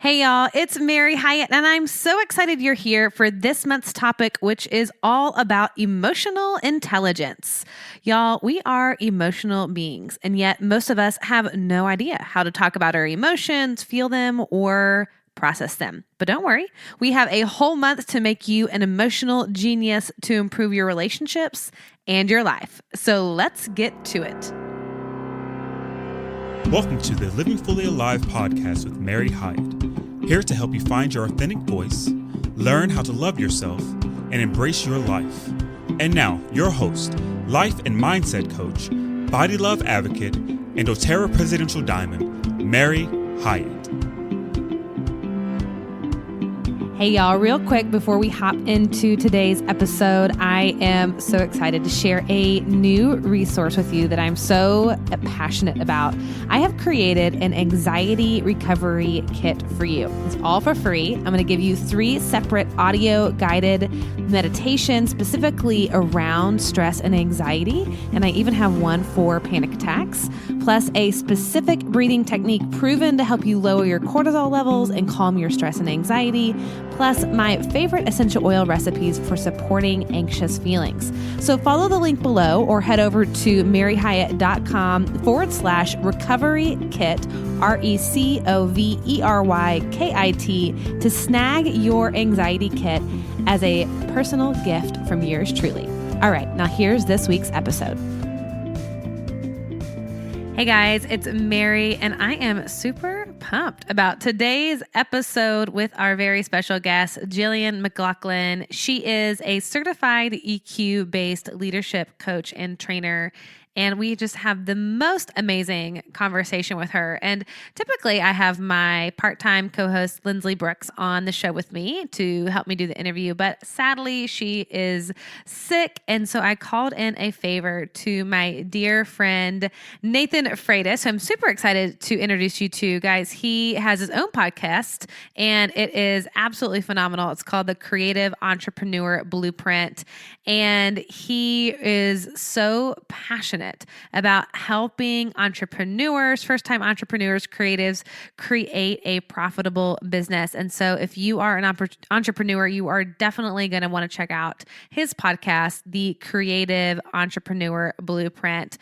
Hey y'all, it's Mary Hyatt, and I'm so excited you're here for this month's topic, which is all about emotional intelligence. Y'all, we are emotional beings, and yet most of us have no idea how to talk about our emotions, feel them, or process them. But don't worry, we have a whole month to make you an emotional genius to improve your relationships and your life. So let's get to it. Welcome to the Living Fully Alive podcast with Mary Hyatt, here to help you find your authentic voice, learn how to love yourself, and embrace your life. And now, your host, life and mindset coach, body love advocate, and doTERRA Presidential Diamond, Mary Hyatt. Hey y'all, real quick before we hop into today's episode, I am so excited to share a new resource with you that I'm so passionate about. I have created an anxiety recovery kit for you. It's all for free. I'm going to give you 3 separate audio guided meditations specifically around stress and anxiety. And I even have one for panic attacks, plus a specific breathing technique proven to help you lower your cortisol levels and calm your stress and anxiety, plus my favorite essential oil recipes for supporting anxious feelings. So follow the link below or head over to maryhyatt.com/recovery kit, RECOVERYKIT, to snag your anxiety kit as a personal gift from yours truly. All right, now here's this week's episode. Hey guys, it's Mary, and I am super pumped about today's episode with our very special guest, Jillian Mclaughlin. She is a certified EQ-based leadership coach and trainer, and we just have the most amazing conversation with her. And typically I have my part-time co-host, Lindsley Brooks, on the show with me to help me do the interview. But sadly, she is sick. And so I called in a favor to my dear friend, Nathan Freitas, who I'm super excited to introduce you to. Guys, he has his own podcast, and it is absolutely phenomenal. It's called The Creative Entrepreneur Blueprint. And he is so passionate about helping entrepreneurs, first-time entrepreneurs, creatives, create a profitable business. And so if you are an entrepreneur, you are definitely going to want to check out his podcast, The Creative Entrepreneur Blueprint.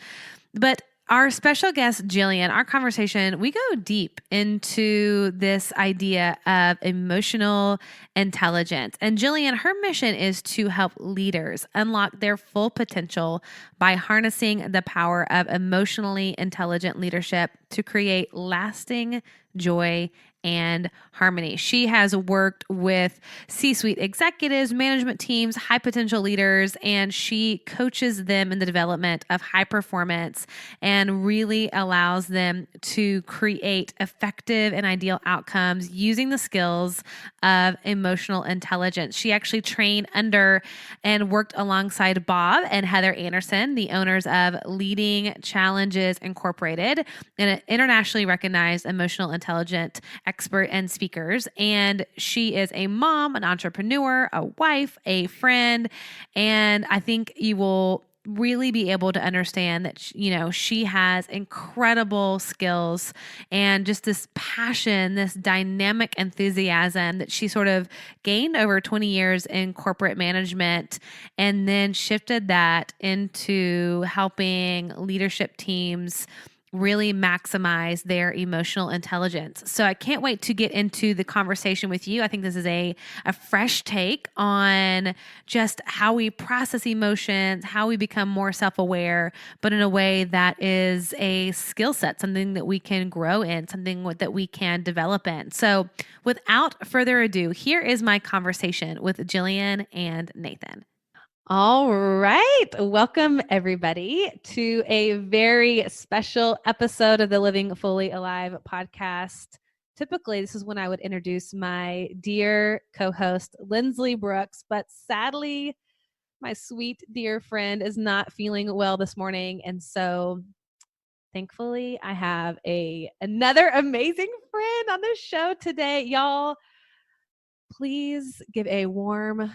But our special guest, Jillian, our conversation, we go deep into this idea of emotional intelligence. And Jillian, her mission is to help leaders unlock their full potential by harnessing the power of emotionally intelligent leadership to create lasting joy and harmony. She has worked with C-suite executives, management teams, high potential leaders, and she coaches them in the development of high performance and really allows them to create effective and ideal outcomes using the skills of emotional intelligence. She actually trained under and worked alongside Bob and Heather Anderson, the owners of Leading Challenges Incorporated, an internationally recognized emotional intelligence expert and speakers. And she is a mom, an entrepreneur, a wife, a friend. And I think you will really be able to understand that, she has incredible skills and just this passion, this dynamic enthusiasm that she sort of gained over 20 years in corporate management and then shifted that into helping leadership teams really maximize their emotional intelligence. So I can't wait to get into the conversation with you. I think this is a fresh take on just how we process emotions, how we become more self-aware, but in a way that is a skill set, something that we can grow in, something that we can develop in. So without further ado, here is my conversation with Jillian and Nathan. All right. Welcome, everybody, to a very special episode of the Living Fully Alive podcast. Typically, this is when I would introduce my dear co-host, Lindsley Brooks, but sadly, my sweet dear friend is not feeling well this morning. And so thankfully, I have another amazing friend on the show today. Y'all, please give a warm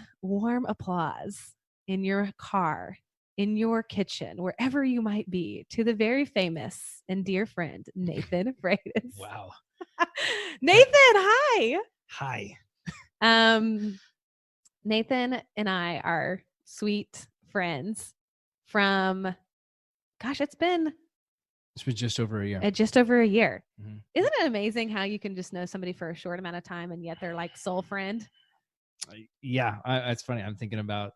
applause in your car, in your kitchen, wherever you might be, to the very famous and dear friend, Nathan Freitas. Wow. Nathan, hi. Hi. Nathan and I are sweet friends from, gosh, it's been just over a year. just over a year. Mhm. Isn't it amazing how you can just know somebody for a short amount of time and yet they're like soul friend? Yeah, it's funny. I'm thinking about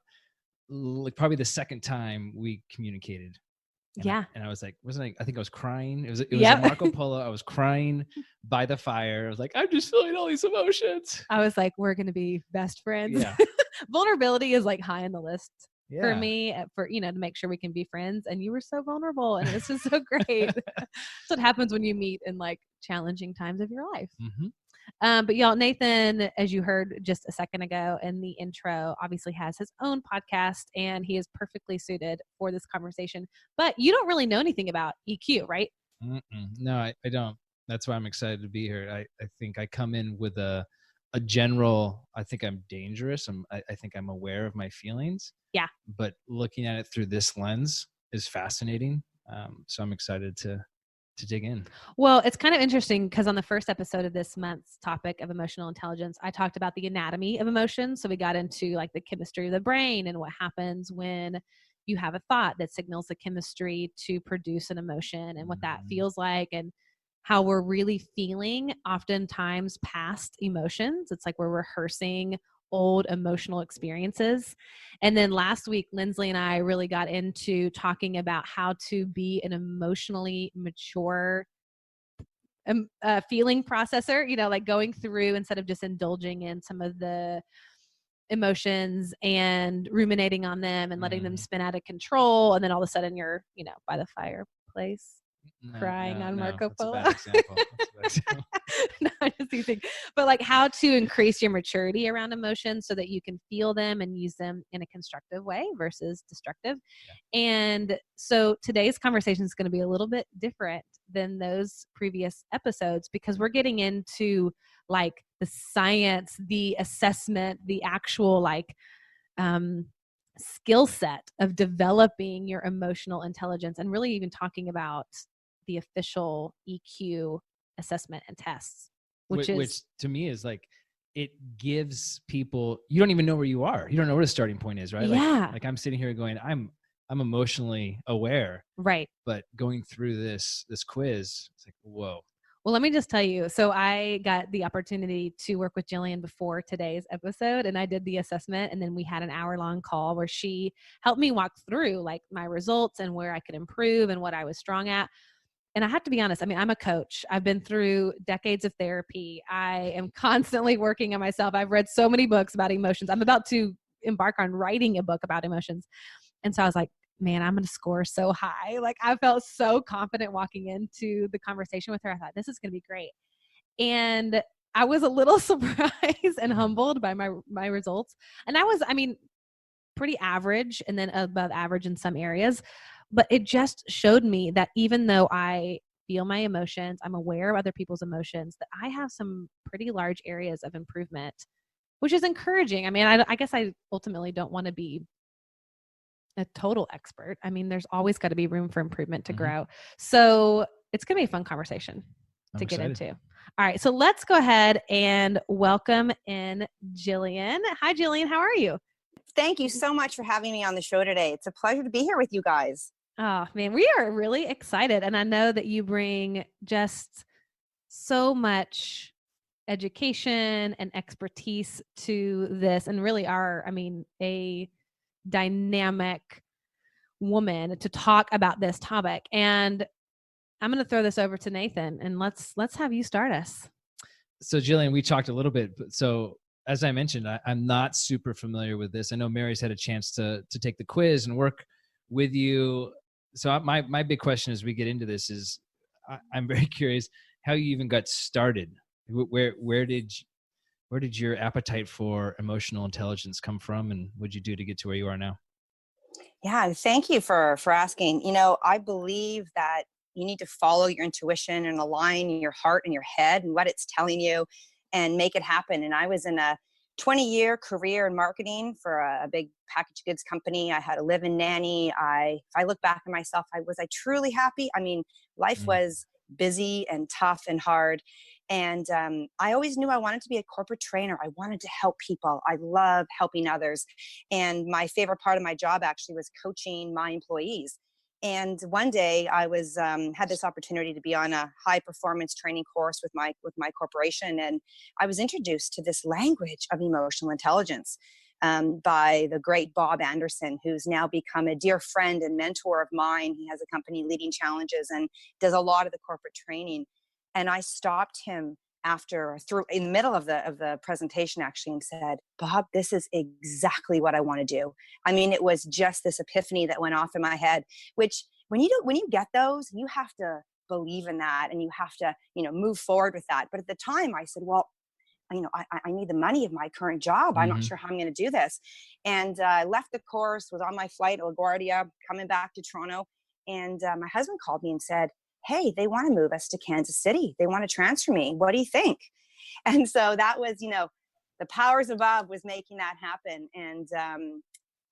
like probably the second time we communicated. And I was like, I think I was crying. It was a Marco Polo. I was crying by the fire. I was like, I'm just feeling all these emotions. I was like, we're going to be best friends. Yeah. Vulnerability is like high on the list for Yeah. me, to make sure we can be friends. And you were so vulnerable and it was just so great. That's what happens when you meet in like challenging times of your life. Mm-hmm. But y'all, Nathan, as you heard just a second ago in the intro, obviously has his own podcast and he is perfectly suited for this conversation. But you don't really know anything about EQ, right? No, I don't. That's why I'm excited to be here. I think I come in with a general, I think I'm dangerous. I think I'm aware of my feelings. Yeah. But looking at it through this lens is fascinating. So I'm excited to dig in. Well, it's kind of interesting because on the first episode of this month's topic of emotional intelligence, I talked about the anatomy of emotions. So we got into like the chemistry of the brain and what happens when you have a thought that signals the chemistry to produce an emotion and what that feels like and how we're really feeling oftentimes past emotions. It's like we're rehearsing old emotional experiences. And then last week, Lindsley and I really got into talking about how to be an emotionally mature feeling processor, like going through instead of just indulging in some of the emotions and ruminating on them and letting them spin out of control. And then all of a sudden you're, by the fireplace crying on Marco Polo. That's a bad example. No, I'm just teasing. But like how to increase your maturity around emotions so that you can feel them and use them in a constructive way versus destructive. Yeah. And so today's conversation is going to be a little bit different than those previous episodes because we're getting into like the science, the assessment, the actual like skill set of developing your emotional intelligence and really even talking about the official EQ assessment and tests, which to me is like, it gives people, you don't even know where you are. You don't know where the starting point is, right? Yeah. Like I'm sitting here going, I'm emotionally aware. Right. But going through this quiz, it's like, whoa. Well, let me just tell you. So I got the opportunity to work with Jillian before today's episode and I did the assessment and then we had an hour-long call where she helped me walk through like my results and where I could improve and what I was strong at. And I have to be honest, I mean, I'm a coach. I've been through decades of therapy. I am constantly working on myself. I've read so many books about emotions. I'm about to embark on writing a book about emotions. And so I was like, man, I'm going to score so high. Like I felt so confident walking into the conversation with her. I thought, this is going to be great. And I was a little surprised and humbled by my results. And I was, pretty average and then above average in some areas. But it just showed me that even though I feel my emotions, I'm aware of other people's emotions, that I have some pretty large areas of improvement, which is encouraging. I mean, I guess I ultimately don't want to be a total expert. I mean, there's always got to be room for improvement to grow. So it's going to be a fun conversation to get into. All right. So let's go ahead and welcome in Jillian. Hi, Jillian. How are you? Thank you so much for having me on the show today. It's a pleasure to be here with you guys. Oh, man, we are really excited. And I know that you bring just so much education and expertise to this and really are, a dynamic woman to talk about this topic. And I'm going to throw this over to Nathan and let's have you start us. So Jillian, we talked a little bit. So as I mentioned, I'm not super familiar with this. I know Mary's had a chance to take the quiz and work with you. So my big question as we get into this is, I'm very curious how you even got started. Where did your appetite for emotional intelligence come from, and what did you do to get to where you are now? Yeah, thank you for asking. I believe that you need to follow your intuition and align your heart and your head and what it's telling you and make it happen. And I was in a 20-year career in marketing for a big packaged goods company. I had a live-in nanny. If I look back at myself, was I truly happy? I mean, life was busy and tough and hard. And I always knew I wanted to be a corporate trainer. I wanted to help people. I love helping others. And my favorite part of my job actually was coaching my employees. And one day I was had this opportunity to be on a high performance training course with my corporation, and I was introduced to this language of emotional intelligence by the great Bob Anderson, who's now become a dear friend and mentor of mine. He has a company, Leading Challenges, and does a lot of the corporate training. And I stopped him in the middle of the presentation actually and said, Bob, this is exactly what I want to do. I mean, it was just this epiphany that went off in my head, which when you get those, you have to believe in that and you have to, move forward with that. But at the time I said, well, I need the money of my current job. I'm not Mm-hmm. sure how I'm going to do this. And I left the course, was on my flight, LaGuardia, coming back to Toronto. And my husband called me and said, hey, they want to move us to Kansas City. They want to transfer me. What do you think? And so that was, the powers above was making that happen. And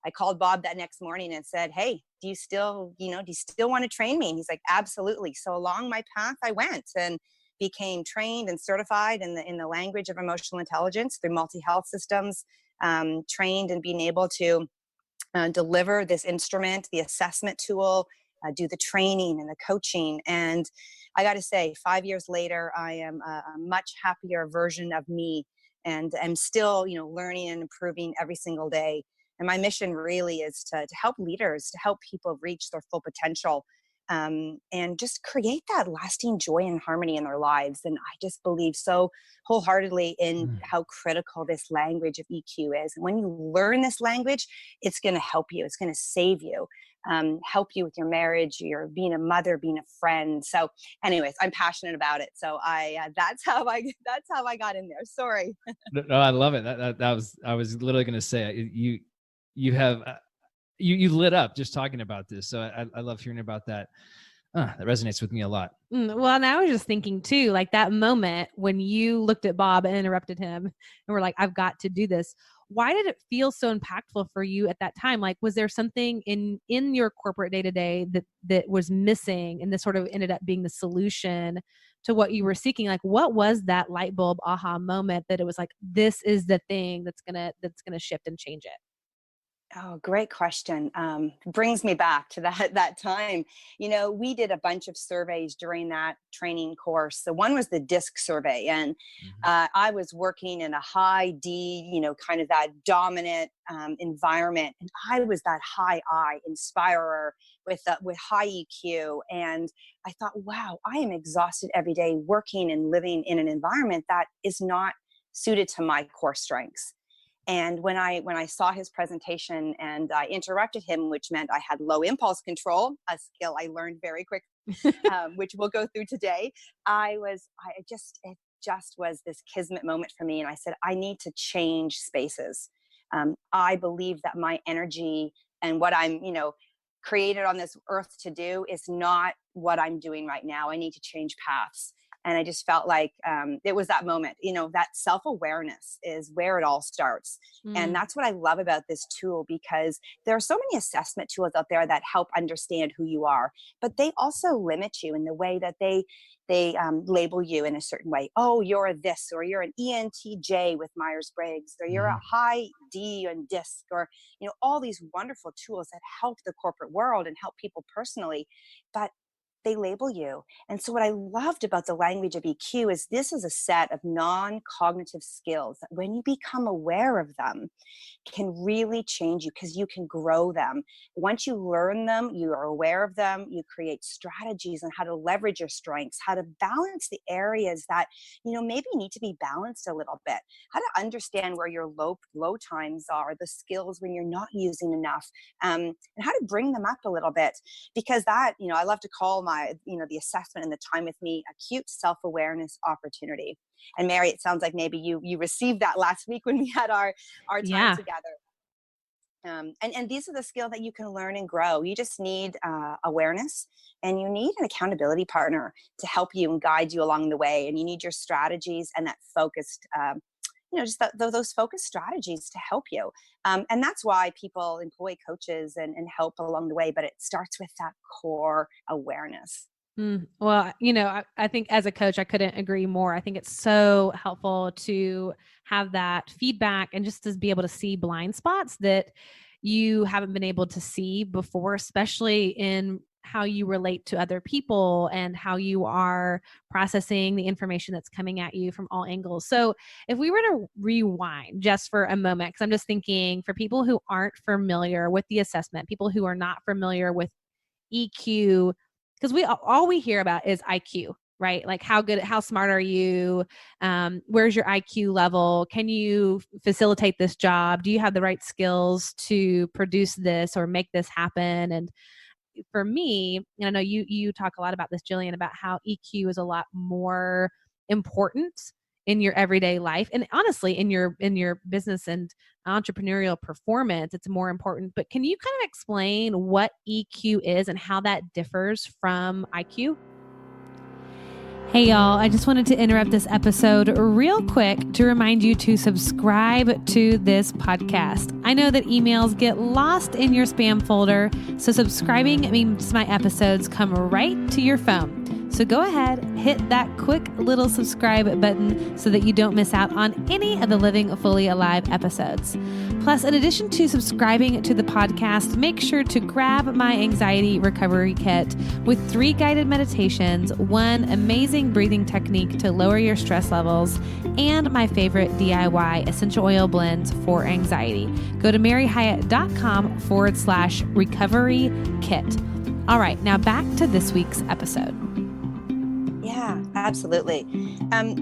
I called Bob that next morning and said, hey, do you still want to train me? And he's like, absolutely. So along my path, I went and became trained and certified in the language of emotional intelligence through multi-health systems, trained and being able to deliver this instrument, the assessment tool, do the training and the coaching. And I got to say, 5 years later, I am a much happier version of me, and I'm still, learning and improving every single day. And my mission really is to help leaders, to help people reach their full potential, and just create that lasting joy and harmony in their lives. And I just believe so wholeheartedly in how critical this language of EQ is. And when you learn this language, it's going to help you. It's going to save you, help you with your marriage, your being a mother, being a friend. So anyways, I'm passionate about it. So that's how I got in there. Sorry. No, I love it. I was literally going to say you have, you lit up just talking about this. So I love hearing about that. That resonates with me a lot. Well, and I was just thinking too, like that moment when you looked at Bob and interrupted him and were like, I've got to do this. Why did it feel so impactful for you at that time? Like, was there something in your corporate day-to-day that was missing and this sort of ended up being the solution to what you were seeking? Like, what was that light bulb aha moment that it was like, this is the thing that's gonna shift and change it? Oh, great question. Brings me back to that time. We did a bunch of surveys during that training course. So one was the DISC survey, and I was working in a high D, kind of that dominant environment, and I was that high I inspirer with high EQ. And I thought, wow, I am exhausted every day working and living in an environment that is not suited to my core strengths. And when I saw his presentation and I interrupted him, which meant I had low impulse control, a skill I learned very quickly, which we'll go through today, it just was this kismet moment for me. And I said, I need to change spaces. I believe that my energy and what I'm, created on this earth to do is not what I'm doing right now. I need to change paths. And I just felt like it was that moment, that self-awareness is where it all starts. And that's what I love about this tool, because there are so many assessment tools out there that help understand who you are, but they also limit you in the way that they label you in a certain way. Oh, you're a this, or you're an ENTJ with Myers-Briggs, or you're a high D on DISC, or, all these wonderful tools that help the corporate world and help people personally. But they label you. And so what I loved about the language of EQ is this is a set of non-cognitive skills that when you become aware of them can really change you, because you can grow them. Once you learn them, you are aware of them, you create strategies on how to leverage your strengths, how to balance the areas that, maybe need to be balanced a little bit, how to understand where your low times are, the skills when you're not using enough, and how to bring them up a little bit. Because that, I love to call my, the assessment and the time with me acute self-awareness opportunity. And Mary, it sounds like maybe you received that last week when we had our time together. And these are the skills that you can learn and grow. You just need awareness, and you need an accountability partner to help you and guide you along the way. And you need your strategies and that focused, just those focused strategies to help you. And that's why people employ coaches and help along the way. But it starts with that core awareness. Well, I think as a coach, I couldn't agree more. I think it's so helpful to have that feedback and just to be able to see blind spots that you haven't been able to see before, especially in how you relate to other people and how you are processing the information that's coming at you from all angles. So, if we were to rewind just for a moment, because I'm just thinking for people who aren't familiar with the assessment, people who are not familiar with EQ, because we all we hear about is IQ, right? Like how smart are you? Where's your IQ level? Can you facilitate this job? Do you have the right skills to produce this or make this happen? And for me, and I know you talk a lot about this, Jillian, about how EQ is a lot more important in your everyday life, and honestly in your business and entrepreneurial performance. It's more important. But can you kind of explain what EQ is and how that differs from IQ? Hey, y'all, I just wanted to interrupt this episode real quick to remind you to subscribe to this podcast. I know that emails get lost in your spam folder, so subscribing means my episodes come right to your phone. So go ahead, hit that quick little subscribe button so that you don't miss out on any of the Living Fully Alive episodes. Plus, in addition to subscribing to the podcast, make sure to grab my anxiety recovery kit with 3 guided meditations, 1 amazing breathing technique to lower your stress levels, and my favorite DIY essential oil blends for anxiety. Go to maryhyatt.com/recovery kit. All right, now back to this week's episode. Yeah, absolutely.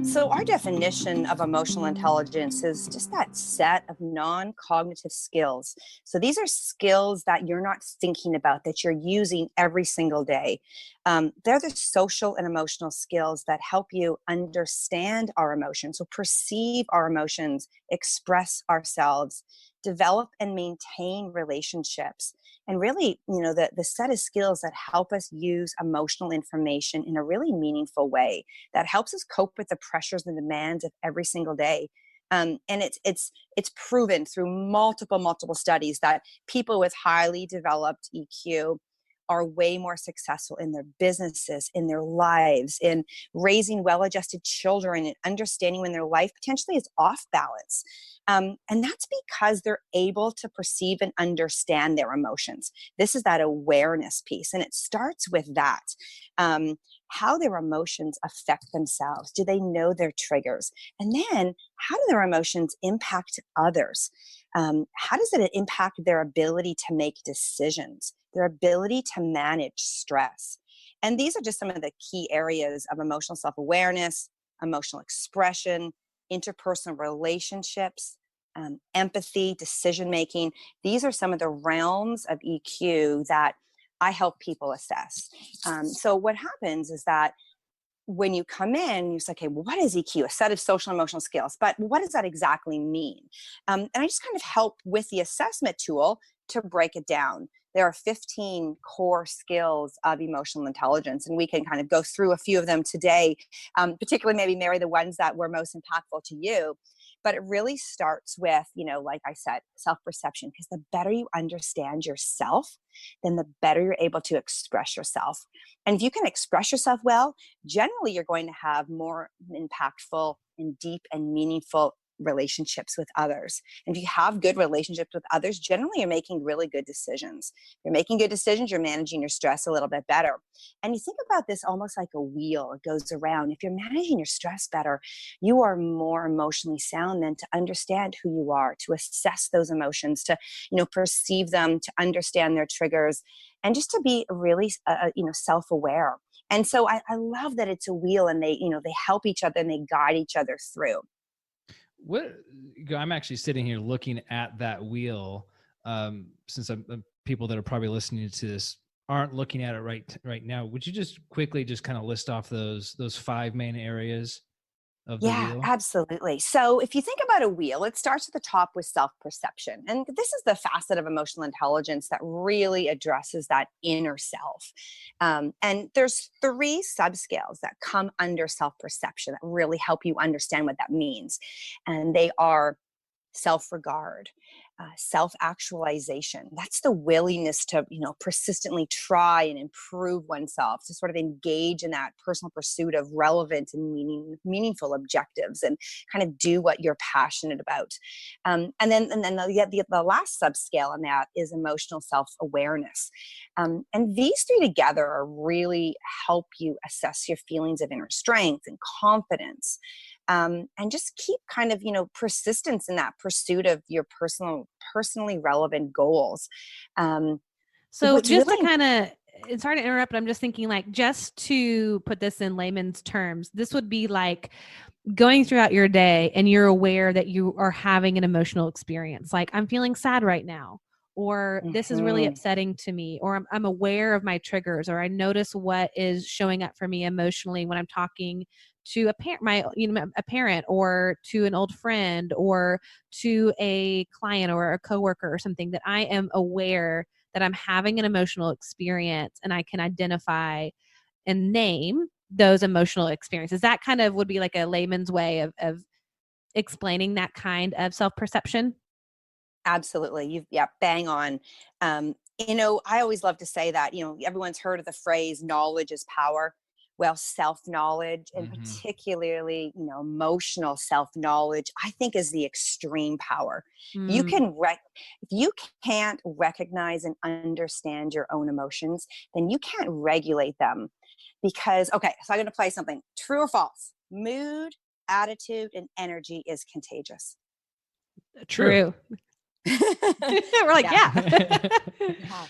So our definition of emotional intelligence is just that set of non-cognitive skills. So these are skills that you're not thinking about, that you're using every single day. They're the social and emotional skills that help you understand our emotions, so perceive our emotions, express ourselves, develop and maintain relationships. And really, the set of skills that help us use emotional information in a really meaningful way, that helps us cope with the pressures and demands of every single day. And it's proven through multiple studies that people with highly developed EQ are way more successful in their businesses, in their lives, in raising well-adjusted children, and understanding when their life potentially is off balance. And that's because they're able to perceive and understand their emotions. This is that awareness piece. And it starts with that. How their emotions affect themselves. Do they know their triggers? And then how do their emotions impact others? How does it impact their ability to make decisions, their ability to manage stress? And these are just some of the key areas of emotional self-awareness, emotional expression, interpersonal relationships, empathy, decision-making. These are some of the realms of EQ that I help people assess. So what happens is that when you come in, you say, okay, well, what is EQ? A set of social and emotional skills. But what does that exactly mean? And I just kind of help with the assessment tool to break it down. There are 15 core skills of emotional intelligence, and we can kind of go through a few of them today, particularly maybe, Mary, the ones that were most impactful to you. But it really starts with, like I said, self-perception, because the better you understand yourself, then the better you're able to express yourself. And if you can express yourself well, generally you're going to have more impactful and deep and meaningful relationships with others. And if you have good relationships with others, generally you're making really good decisions. You're making good decisions, you're managing your stress a little bit better. And you think about this almost like a wheel. It goes around. If you're managing your stress better, you are more emotionally sound then to understand who you are, to assess those emotions, to, perceive them, to understand their triggers, and just to be really, self-aware. And so I love that it's a wheel, and they help each other and they guide each other through. I'm actually sitting here looking at that wheel. Since people that are probably listening to this aren't looking at it right now, would you just quickly just kind of list off those 5 main areas of the wheel? Yeah, absolutely. So if you think about a wheel, it starts at the top with self-perception. And this is the facet of emotional intelligence that really addresses that inner self. And there's 3 subscales that come under self-perception that really help you understand what that means. And they are self-regard, self-actualization. That's the willingness to, persistently try and improve oneself, to sort of engage in that personal pursuit of relevant and meaningful objectives, and kind of do what you're passionate about. And then the last subscale on that is emotional self-awareness. And these three together are really help you assess your feelings of inner strength and confidence, and just keep kind of, persistence in that pursuit of your personally relevant goals. Um, So what's just to really kind of, it's hard to interrupt, but I'm just thinking, like, just to put this in layman's terms, this would be like going throughout your day and you're aware that you are having an emotional experience. Like, I'm feeling sad right now, or this is really Mhm. upsetting to me, or I'm aware of my triggers, or I notice what is showing up for me emotionally when I'm talking to a parent, a parent, or to an old friend, or to a client or a coworker or something, that I am aware that I'm having an emotional experience and I can identify and name those emotional experiences. That kind of would be like a layman's way of explaining that kind of self-perception. Absolutely. Yeah, bang on. I always love to say that, everyone's heard of the phrase knowledge is power. Well, self-knowledge, and Hmm. particularly, emotional self-knowledge, I think is the extreme power. If you Mm. can if you can't recognize and understand your own emotions, then you can't regulate them. Because, okay, so I'm going to play something. True or false? Mood, attitude, and energy is contagious. True. True. We're like, Yeah. yeah. Yeah.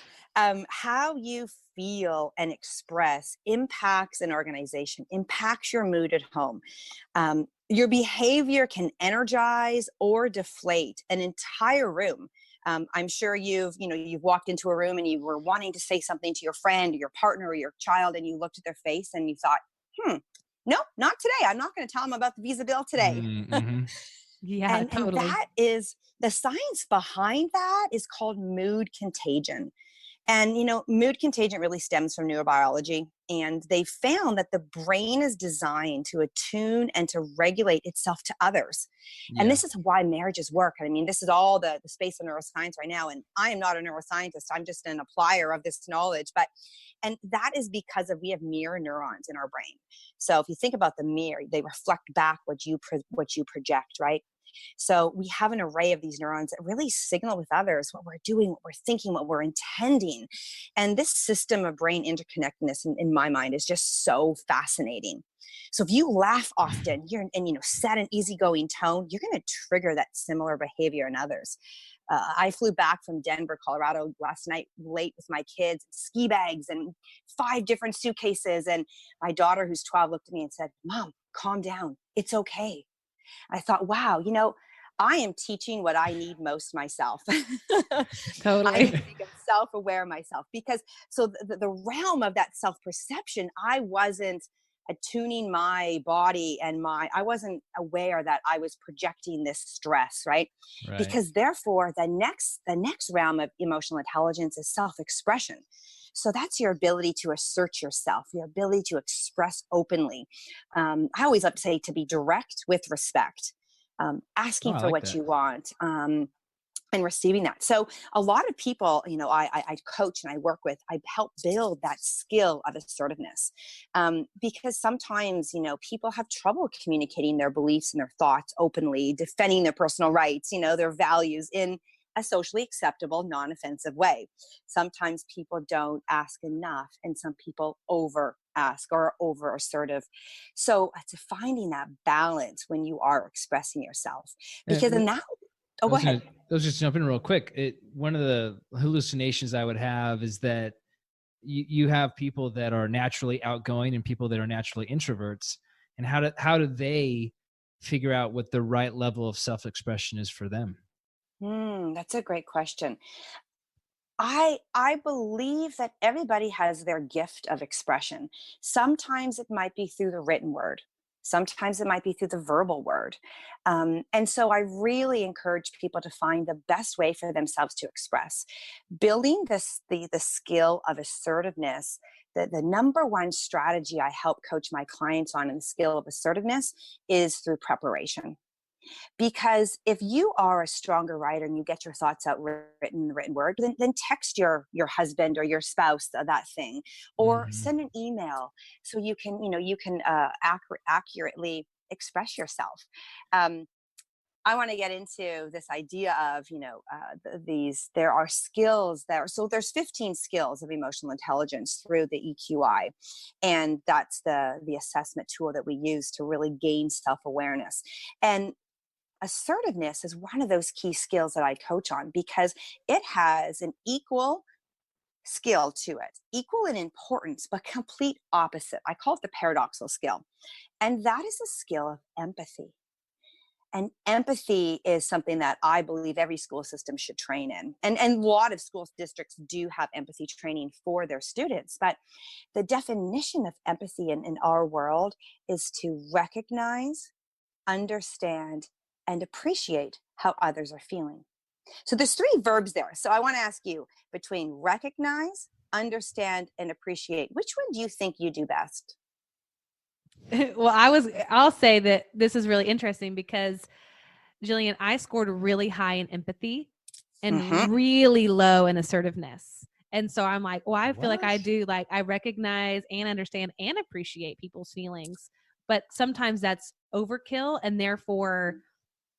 How you feel and express impacts an organization, impacts your mood at home. Your behavior can energize or deflate an entire room. I'm sure you've walked into a room and you were wanting to say something to your friend or your partner or your child, and you looked at their face and you thought, nope, not today. I'm not going to tell them about the Visa bill today. Mm-hmm. Yeah, And totally. that is the science behind that is called mood contagion. And, mood contagion really stems from neurobiology. And they found that the brain is designed to attune and to regulate itself to others. And Yeah. this is why marriages work. I mean, this is all the space of neuroscience right now. And I am not a neuroscientist. I'm just an applier of this knowledge. And that is because we have mirror neurons in our brain. So if you think about the mirror, they reflect back what you project, right? So we have an array of these neurons that really signal with others what we're doing, what we're thinking, what we're intending. And this system of brain interconnectedness, in my mind, is just so fascinating. So if you laugh often, set an easygoing tone, you're going to trigger that similar behavior in others. I flew back from Denver, Colorado last night late with my kids, ski bags and 5 different suitcases. And my daughter, who's 12, looked at me and said, "Mom, calm down. It's okay." I thought, wow, I am teaching what I need most myself. I Totally. need to become self-aware myself, because so the realm of that self-perception, I wasn't attuning my body and I wasn't aware that I was projecting this stress, right? Right. Because therefore the next realm of emotional intelligence is self-expression. So that's your ability to assert yourself, your ability to express openly. I always love to say, to be direct with respect, Oh, asking I for like what that. you want, and receiving that. So a lot of people, I coach and I work with, I help build that skill of assertiveness, because sometimes, people have trouble communicating their beliefs and their thoughts openly, defending their personal rights, their values in a socially acceptable, non-offensive way. Sometimes people don't ask enough, and some people over ask or are over assertive. So it's finding that balance when you are expressing yourself, Yeah, because in that, oh, go ahead. I was just jumping real quick. One of the hallucinations I would have is that you have people that are naturally outgoing and people that are naturally introverts, and how do they figure out what the right level of self-expression is for them? That's a great question. I believe that everybody has their gift of expression. Sometimes it might be through the written word. Sometimes it might be through the verbal word. And so I really encourage people to find the best way for themselves to express. Building the skill of assertiveness, the number one strategy I help coach my clients on in the skill of assertiveness is through preparation. Because if you are a stronger writer and you get your thoughts out written in the written word, then text your husband or your spouse that thing, or Mhm. send an email so you can accurately express yourself. Um, I want to get into this idea of, there are skills there. So there's 15 skills of emotional intelligence through the EQI. And that's the assessment tool that we use to really gain self-awareness. And assertiveness is one of those key skills that I coach on because it has an equal skill to it, equal in importance, but complete opposite. I call it the paradoxical skill. And that is a skill of empathy. And empathy is something that I believe every school system should train in. And a lot of school districts do have empathy training for their students. But the definition of empathy in our world is to recognize, understand, and appreciate how others are feeling. So there's three verbs there. So I want to ask you, between recognize, understand, and appreciate, which one do you think you do best? Well, I'll say that this is really interesting because Jillian, I scored really high in empathy Mm-hmm. and really low in assertiveness. And so I'm like, well, I feel like I What? do, like I recognize and understand and appreciate people's feelings, but sometimes that's overkill. And therefore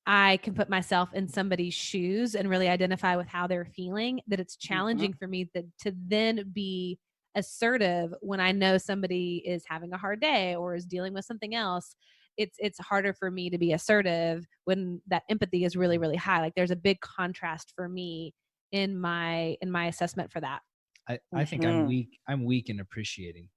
I can put myself in somebody's shoes and really identify with how they're feeling, that it's Mm-hmm. challenging for me to then be assertive when I know somebody is having a hard day or is dealing with something else. It's harder for me to be assertive when that empathy is really, really high. Like there's a big contrast for me in my assessment for that. I think Mm-hmm. I'm weak in appreciating,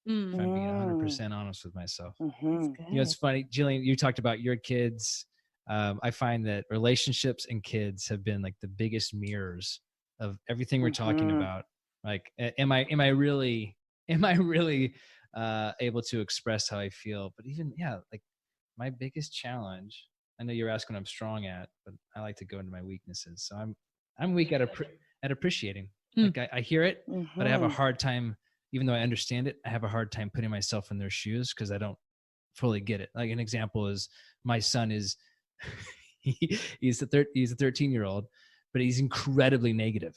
if I'm being Mm. 100% honest with myself. That's Mm-hmm. It's good. funny, Jillian, you talked about your kids. I find that relationships and kids have been like the biggest mirrors of everything we're talking Mm-hmm. about. Like, am I really, am I really able to express how I feel? But even, yeah, like my biggest challenge, I know you're asking what I'm strong at, but I like to go into my weaknesses. So I'm weak at appreciating. Mm. Like I hear it, but I have a Mm-hmm. hard time, even though I understand it, I have a hard time putting myself in their shoes because I don't fully get it. Like an example is my son is he's a 13-year-old, but he's incredibly negative,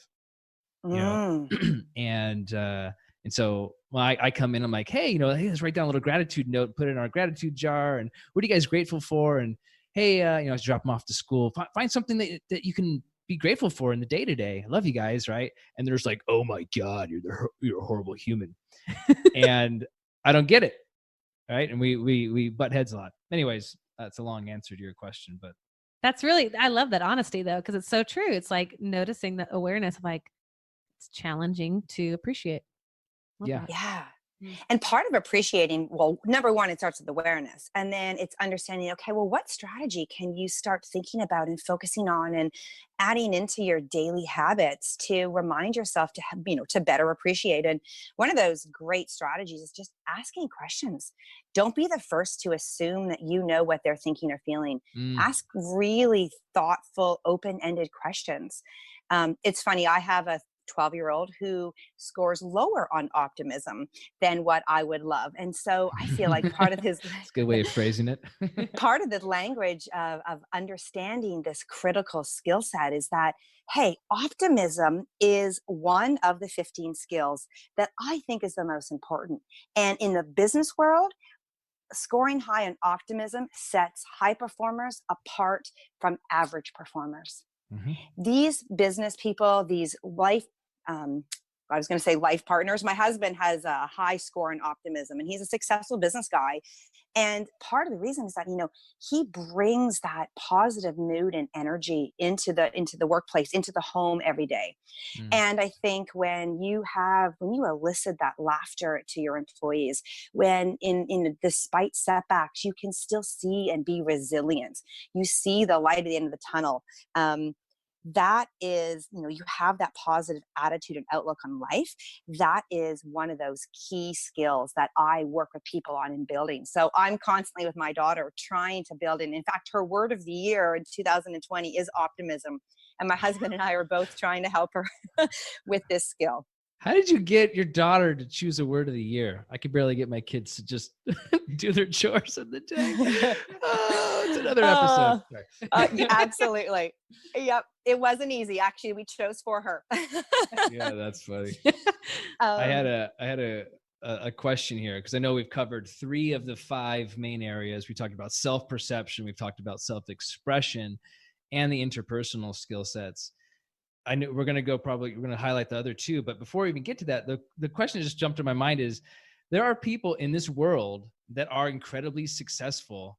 you know. Mm. And so when I come in, I'm like, hey, hey, let's write down a little gratitude note, put it in our gratitude jar, and what are you guys grateful for? And hey, let's drop them off to school. Find something that you can be grateful for in the day to day. I love you guys, right? And there's like, oh my God, you're a horrible human, and I don't get it, right? And we butt heads a lot. Anyways, that's a long answer to your question, but That's really, I love that honesty though, because it's so true. It's like noticing the awareness of like, it's challenging to appreciate. Love yeah. that. Yeah. Mm. And part of appreciating, well, number one, it starts with awareness. And then it's understanding, okay, well, what strategy can you start thinking about and focusing on and adding into your daily habits to remind yourself to have, to better appreciate? And one of those great strategies is just asking questions. Don't be the first to assume that you know what they're thinking or feeling. Mm. Ask really thoughtful, open-ended questions. It's funny, I have a 12-year-old who scores lower on optimism than what I would love. And so I feel like part of his It's a good way of phrasing it. part of the language of understanding this critical skill set is that, hey, optimism is one of the 15 skills that I think is the most important. And in the business world, scoring high on optimism sets high performers apart from average performers. Mhm. These business people, these life, I was going to say life partners. My husband has a high score in optimism and he's a successful business guy. And part of the reason is that, he brings that positive mood and energy into the workplace, into the home every day. Mm. And I think when you elicit that laughter to your employees, when despite setbacks, you can still see and be resilient. You see the light at the end of the tunnel. That is, you have that positive attitude and outlook on life. That is one of those key skills that I work with people on in building. So I'm constantly with my daughter trying to build in fact, her word of the year in 2020 is optimism. And my husband and I are both trying to help her with this skill. How did you get your daughter to choose a word of the year? I could barely get my kids to just do their chores in the day. Oh, it's another episode. Yeah, absolutely. Yep. It wasn't easy. Actually, we chose for her. Yeah, that's funny. I Um, had a question here because I know we've covered 3 of the 5 main areas. We talked about self-perception, we've talked about self-expression, and the interpersonal skill sets. I know we're going to highlight the other 2, but before we even get to that, the question that just jumped to my mind is there are people in this world that are incredibly successful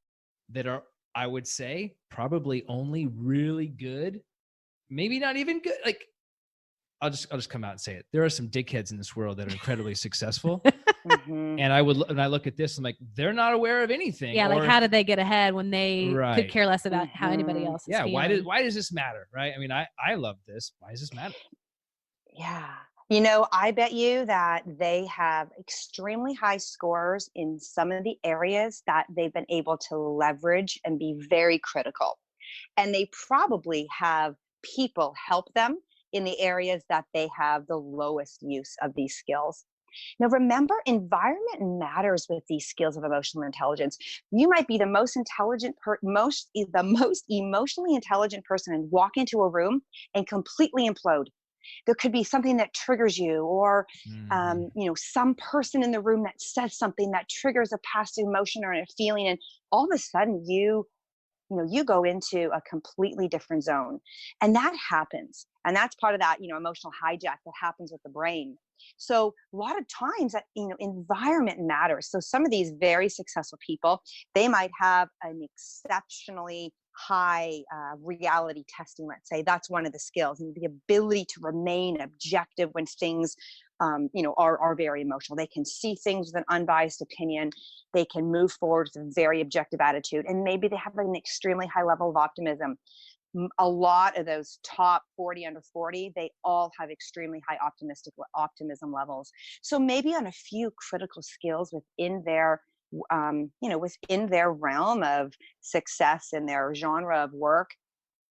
that are, I would say, probably only really good, maybe not even good. Like, I'll just come out and say it. There are some dickheads in this world that are incredibly successful. mhm. And I look at this, I'm like, they're not aware of anything. Yeah, like or how did they get ahead when they could Right. care less about how anybody Mhm. else is Yeah, feeling? why does this matter? Right? I mean, I love this. Why does this matter? Yeah. I bet you that they have extremely high scores in some of the areas that they've been able to leverage and be very critical. And they probably have people help them in the areas that they have the lowest use of these skills. Now, remember, environment matters with these skills of emotional intelligence. You might be the most intelligent, the most emotionally intelligent person, and walk into a room and completely implode. There could be something that triggers you, or Mhm. some person in the room that says something that triggers a past emotion or a feeling, and all of a sudden you go into a completely different zone. And that happens, and that's part of that emotional hijack that happens with the brain. So a lot of times that environment matters. So some of these very successful people, they might have an exceptionally high reality testing, let's say. That's one of the skills, and the ability to remain objective when things are very emotional. They can see things with an unbiased opinion. They can move forward with a very objective attitude, and maybe they have an extremely high level of optimism. A lot of those top 40 under 40, they all have extremely high optimism levels. So maybe on a few critical skills within their realm of success in their genre of work,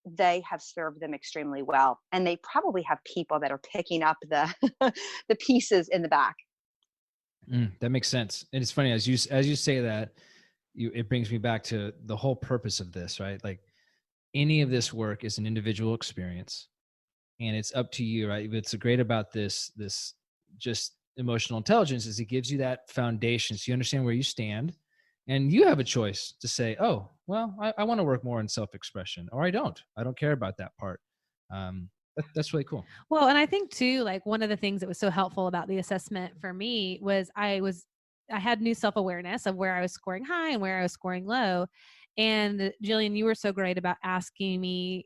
they have served them extremely well. And they probably have people that are picking up the the pieces in the back. That makes sense. And it's funny as you say that, it brings me back to the whole purpose of this, right? Like, any of this work is an individual experience, and it's up to you, right? What's great about this just emotional intelligence is it gives you that foundation, so you understand where you stand, and you have a choice to say, oh, well, I want to work more in self-expression, or I don't care about that part. That's really cool. Well, and I think too, like one of the things that was so helpful about the assessment for me was I had new self-awareness of where I was scoring high and where I was scoring low. And Jillian, you were so great about asking me,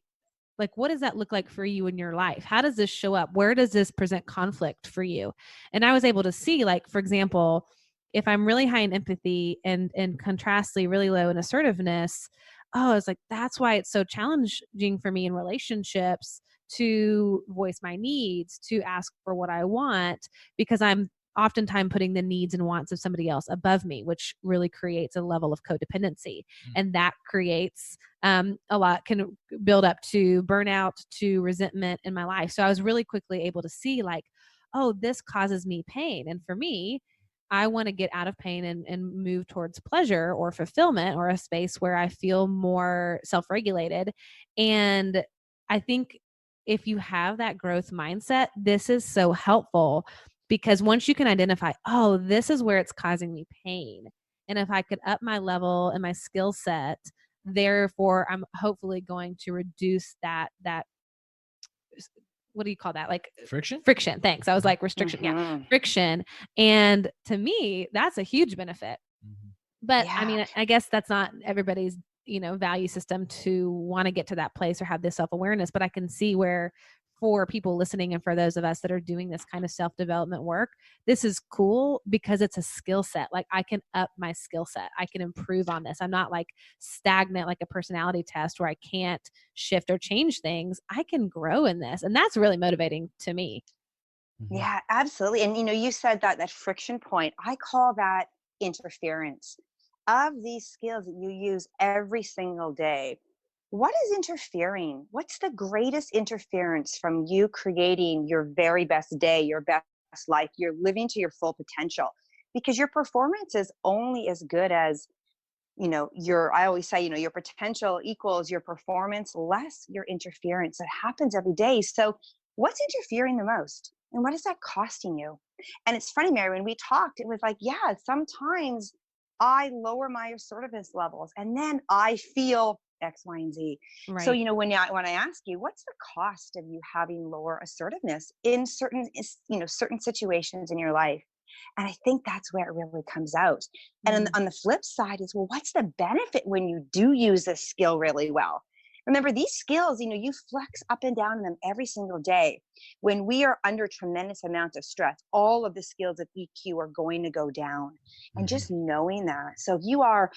like, what does that look like for you in your life? How does this show up? Where does this present conflict for you? And I was able to see, like, for example, if I'm really high in empathy and contrastly really low in assertiveness, oh, it's like, that's why it's so challenging for me in relationships to voice my needs, to ask for what I want, because I'm oftentimes putting the needs and wants of somebody else above me, which really creates a level of codependency. And that creates a lot, can build up to burnout, to resentment in my life. So I was really quickly able to see, like, oh, this causes me pain. And for me, I want to get out of pain and move towards pleasure or fulfillment, or a space where I feel more self-regulated. And I think if you have that growth mindset, this is so helpful, because once you can identify, oh, this is where it's causing me pain. And if I could up my level and my skill set, therefore I'm hopefully going to reduce that what do you call that? Like Friction. Thanks. I was like restriction. Yeah. Mhm. Friction. And to me, that's a huge benefit. Mhm. But I Yeah. mean, I guess that's not everybody's, value system to want to get to that place or have this self-awareness. But I can see where, for people listening and for those of us that are doing this kind of self-development work, this is cool because it's a skill set. Like, I can up my skill set. I can improve on this. I'm not like stagnant, like a personality test where I can't shift or change things. I can grow in this. And that's really motivating to me. Mhm. Yeah, absolutely. And you said that friction point, I call that interference. Of these skills that you use every single day, what is interfering? What's the greatest interference from you creating your very best day, your best life, you're living to your full potential, because your performance is only as good as, I always say, your potential equals your performance less your interference. It happens every day. So what's interfering the most? And what is that costing you? And it's funny, Mary, when we talked, it was like, yeah, sometimes I lower my assertiveness levels and then I feel X, Y, and Z. So, Right. when I ask you, what's the cost of you having lower assertiveness in certain situations in your life? And I think that's where it really comes out. And on the flip side is, well, what's the benefit when you do use this skill really well? Remember, these skills, you flex up and down in them every single day. When we are under tremendous amount of stress, all of the skills of EQ are going to go down. And just knowing that. So if you are,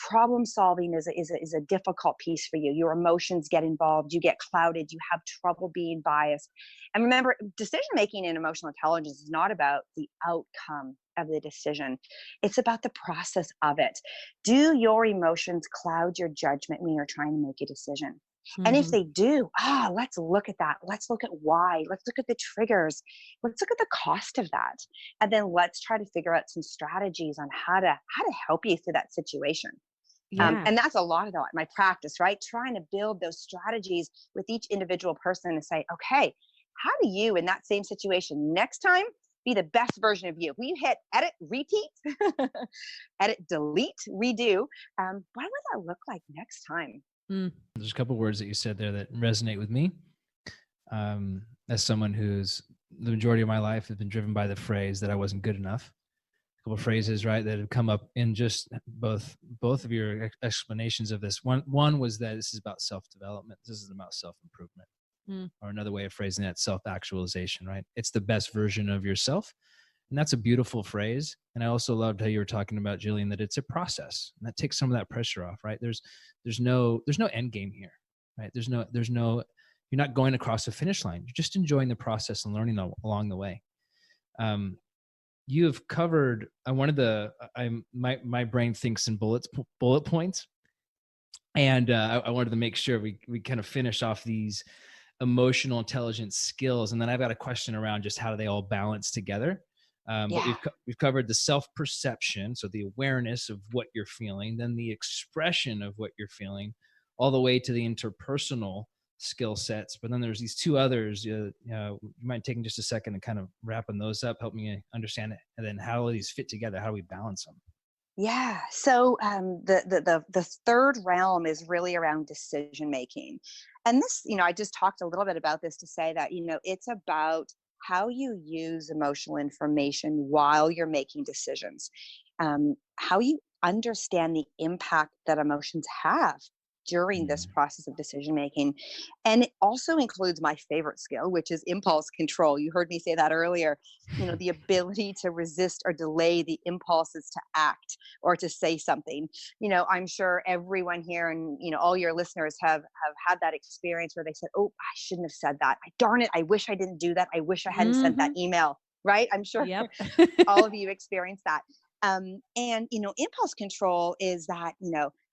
problem solving is a difficult piece for you. Your emotions get involved, you get clouded, you have trouble being biased. And remember, decision making in emotional intelligence is not about the outcome of the decision. It's about the process of it. Do your emotions cloud your judgment when you're trying to make a decision? And if they do, let's look at that. Let's look at why. Let's look at the triggers. Let's look at the cost of that. And then let's try to figure out some strategies on how to help you through that situation. Yeah. And that's a lot of my practice, right? Trying to build those strategies with each individual person to say, okay, how do you in that same situation next time be the best version of you? Will you hit edit, repeat, edit, delete, redo? What would that look like next time? There's a couple of words that you said there that resonate with me. As someone who's the majority of my life has been driven by the phrase that I wasn't good enough. A couple of phrases, right, that have come up in just both of your explanations of this. One was that this is about self-development. This is about self-improvement. Or another way of phrasing that, self-actualization, right? It's the best version of yourself. And that's a beautiful phrase. And I also loved how you were talking about, Jillian, that it's a process, and that takes some of that pressure off, right? There's no end game here, right? There's no, you're not going across the finish line. You're just enjoying the process and learning along the way. You have covered, my brain thinks in bullet points. And I wanted to make sure we kind of finish off these emotional intelligence skills. And then I've got a question around just how do they all balance together. But we've covered the self-perception, so the awareness of what you're feeling, then the expression of what you're feeling, all the way to the interpersonal skill sets. But then there's these two others. You might take just a second and kind of wrapping those up, help me understand it, and then how do these fit together? How do we balance them? Yeah. So the third realm is really around decision making. And this, I just talked a little bit about this to say that, it's about how you use emotional information while you're making decisions, how you understand the impact that emotions have during this process of decision making. And it also includes my favorite skill, which is impulse control. You heard me say that earlier, the ability to resist or delay the impulses to act or to say something. I'm sure everyone here and, all your listeners have had that experience where they said, oh, I shouldn't have said that. Darn it. I wish I didn't do that. I wish I hadn't sent that email, right? I'm sure all of you experienced that. And, impulse control is that,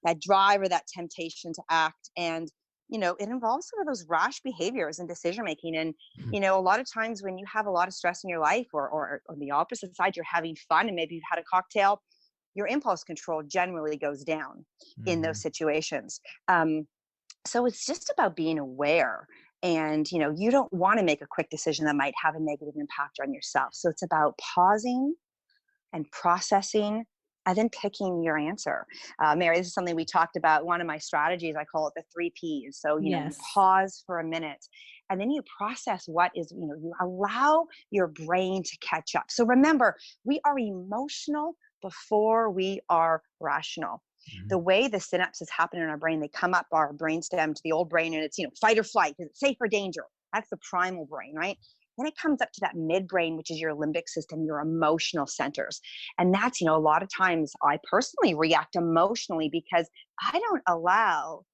that drive or that temptation to act. And, it involves some of those rash behaviors and decision making. And, a lot of times when you have a lot of stress in your life or on the opposite side, you're having fun and maybe you've had a cocktail, your impulse control generally goes down in those situations. So it's just about being aware. And, you don't want to make a quick decision that might have a negative impact on yourself. So it's about pausing and processing, and then picking your answer. Mary, this is something we talked about. One of my strategies, I call it the 3 Ps. So, you pause for a minute, and then you process what is, you allow your brain to catch up. So remember, we are emotional before we are rational. The way the synapses happen in our brain, they come up our brainstem to the old brain, and it's, fight or flight, because it's safe or danger. That's the primal brain, right? Then it comes up to that midbrain, which is your limbic system, your emotional centers. And that's, a lot of times I personally react emotionally because I don't allow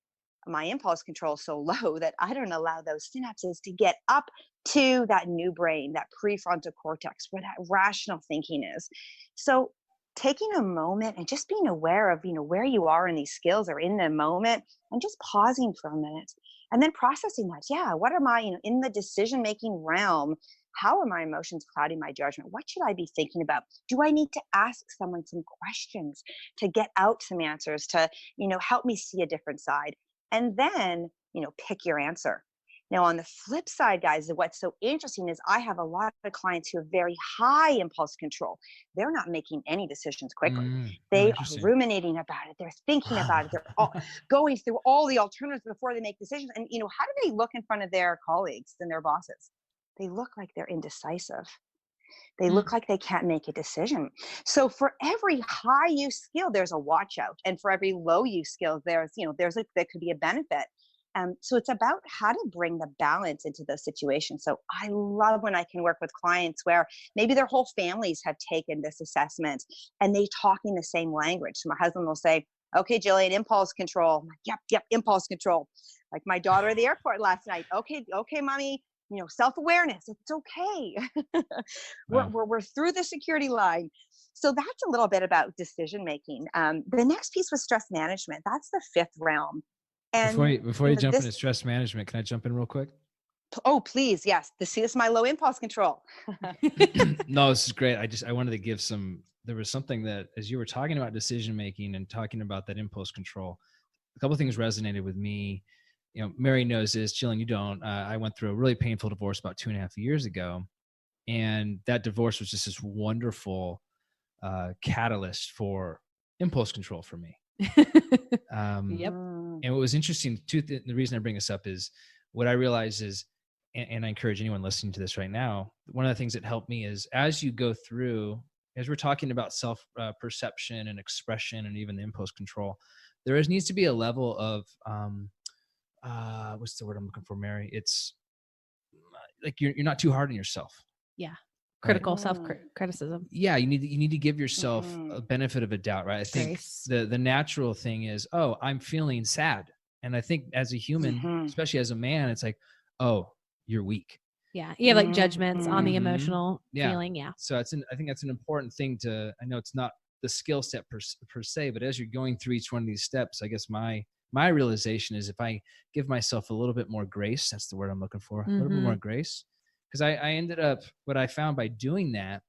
my impulse control so low that I don't allow those synapses to get up to that new brain, that prefrontal cortex, where that rational thinking is. So taking a moment and just being aware of, where you are in these skills or in the moment, and just pausing for a minute and then processing that. Yeah, what am I, in the decision-making realm? how are my emotions clouding my judgment? What should I be thinking about? Do I need to ask someone some questions to get out some answers, to, help me see a different side? And then, pick your answer. Now, on the flip side, guys, what's so interesting is I have a lot of clients who have very high impulse control. They're not making any decisions quickly. Oh, They are interesting. ruminating about it. They're thinking about it. They're all going through all the alternatives before they make decisions. And, how do they look in front of their colleagues and their bosses? They look like they're indecisive. They look like they can't make a decision. So for every high use skill, there's a watch out. And for every low use skill, there could be a benefit. So it's about how to bring the balance into those situations. So I love when I can work with clients where maybe their whole families have taken this assessment and they talking the same language. So my husband will say, okay, Jillian, impulse control. I'm like, yep, impulse control. Like my daughter at the airport last night. Okay, mommy, self-awareness. It's okay. We're through the security line. So that's a little bit about decision making. The next piece was stress management. That's the fifth realm. And Before you jump into stress management, can I jump in real quick? Oh, please. Yes. This is my low impulse control. No, this is great. I wanted to give there was something that, as you were talking about decision making and talking about that impulse control, a couple of things resonated with me. Mary knows this, Jillian, you don't. I went through a really painful divorce about 2.5 years ago. And that divorce was just this wonderful catalyst for impulse control for me. Yep. And what was interesting too, the reason I bring this up is what I realize is, and I encourage anyone listening to this right now, one of the things that helped me is as you go through, as we're talking about self perception and expression and even the impulse control, there needs to be a level of, what's the word I'm looking for, Mary? It's like you're not too hard on yourself. Yeah. Critical self-criticism. Yeah, you need to give yourself a benefit of a doubt, right? I think the natural thing is, oh, I'm feeling sad. And I think as a human, especially as a man, it's like, oh, you're weak. Yeah. You have like judgments on the emotional feeling. Yeah. So I think that's an important thing I know it's not the skill set per se, but as you're going through each one of these steps, I guess my realization is if I give myself a little bit more grace, that's the word I'm looking for, a little bit more grace. Because I ended up, what I found by doing that